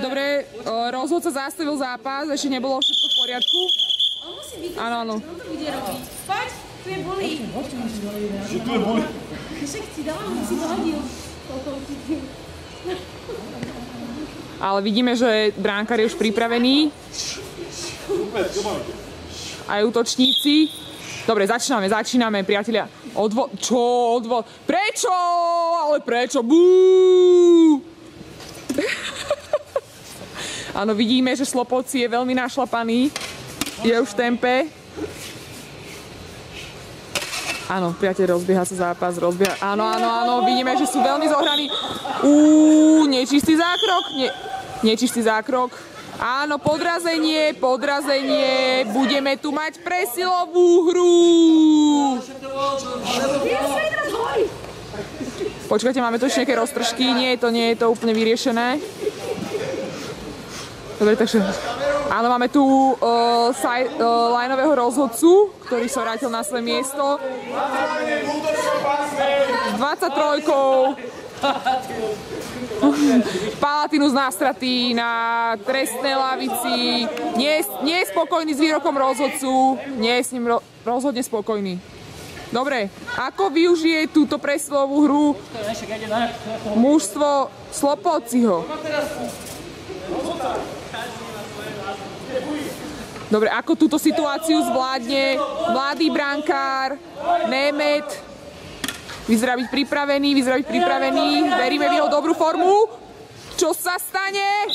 Dobre, rozhodca zastavil zápas, ešte nebolo všetko v poriadku. On musí vykúšať, áno. on to bude robiť. Poď, tu je bully. Že tu je bully? Však si dala, si to hodil. Ale vidíme, že bránkár je už pripravený. Aj útočníci. Dobre, začíname, priatelia. Prečo? Ale prečo? Bú! Áno, vidíme, že Slopovci je veľmi našlapaný. Je už v tempe. Áno, priateľ, rozbieha sa zápas, Áno, vidíme, že sú veľmi zohraní. Nečistý zákrok. Nečistý zákrok. Áno, podrazenie. Budeme tu mať presilovú hru. Počkajte, máme tu ešte nejaké roztržky. Nie je to úplne vyriešené. Dobre, takže... Áno, máme tu lineového rozhodcu, ktorý sa vrátil na svoje miesto. 23-kou. Palatinus nástratý na trestnej lavici. Nie je spokojný s výrokom rozhodcu. Nie je s ním rozhodne spokojný. Dobre, ako využije túto presilovú hru mužstvo Slopovciho? Dobre, ako túto situáciu zvládne mladý brankár Nemet. Vyzerá byť pripravený. Veríme v jeho dobrú formu. Čo sa stane?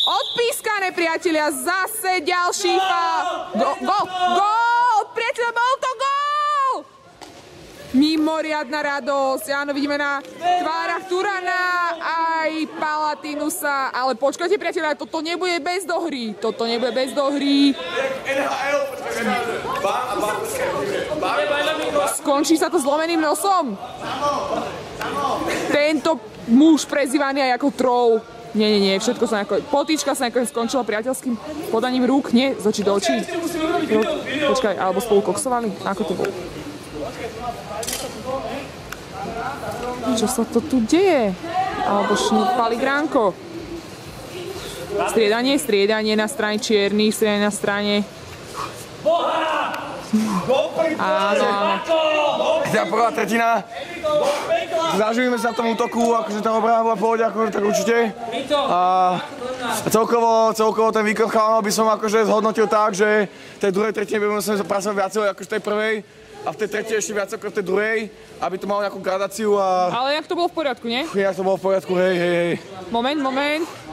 Odpískané, priatelia. Zase ďalší faul. Gól! Priatelia, bol to gól! Mimoriadna radosť. Áno, vidíme na tvárach Turana aj Palatinusa. Ale počkajte, priatelia, toto nebude bez dohry. Skončí sa to zlomeným nosom. Tento muž prezývaný aj ako troll. Nie, všetko sa nakoniec... Potýčka sa nakoniec skončila priateľským podaním rúk. Nie, z očí do očí. Počkaj, alebo spolu koksovali? Ako to bolo? Čo sa to tu deje? Alebo šňupali gránko. Striedanie na strane čiernych, striedanie na strane... Áno. Tá prvá tretina. Zažijeme sa v tom útoku, akože tá obrana bola pôjde, akože tak určite. A celkovo ten výkon chalanov by som akože zhodnotil tak, že v tej druhej tretine budeme musieť pracovať viac akože v tej prvej a v tej tretej ešte viac ako v tej druhej, aby to malo nejakú gradáciu a... Ale jak to bolo v poriadku, nie? Jak to bolo v poriadku, hej. Moment.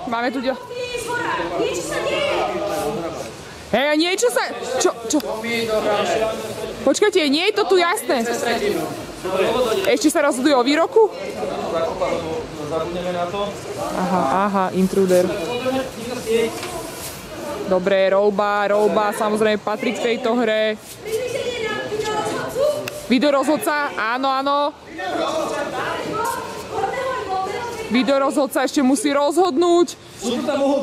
Máme tu... Hej, niečo sa... Čo? Počkajte, nie je to tu jasné. Ešte sa rozhoduje o výroku? Aha, intruder. Dobre, rouba, samozrejme patrí k tejto hre. Videorozhodca, áno. Videorozhodca ešte musí rozhodnúť,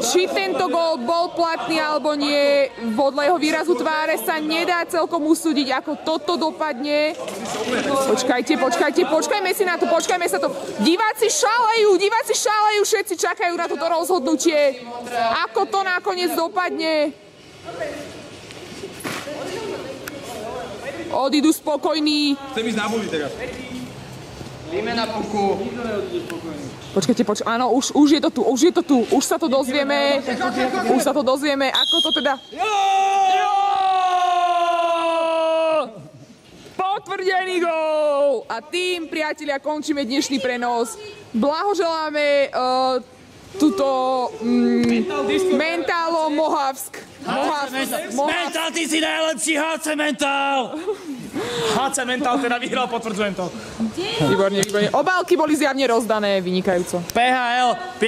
či tento gól bol platný alebo nie. Podľa jeho výrazu tváre sa nedá celkom usúdiť, ako toto dopadne. Počkajme sa to. Diváci šalejú, všetci čakajú na toto rozhodnutie. Ako to nakoniec dopadne? Odídu spokojní. Chcem ísť na bully teraz. Výmena puku. Počkajte, áno, už je to tu, už sa to dozvieme, ako to teda... Potvrdený gól! A tým, priatelia, končíme dnešný prenos. Blahoželáme túto Mentálom Mohavsk. Mentál, ty si najlepší HC Mentál! HC Mentál teda vyhral, potvrdzujem to. Výborne. Obálky boli zjavne rozdané, vynikajúco. PHL.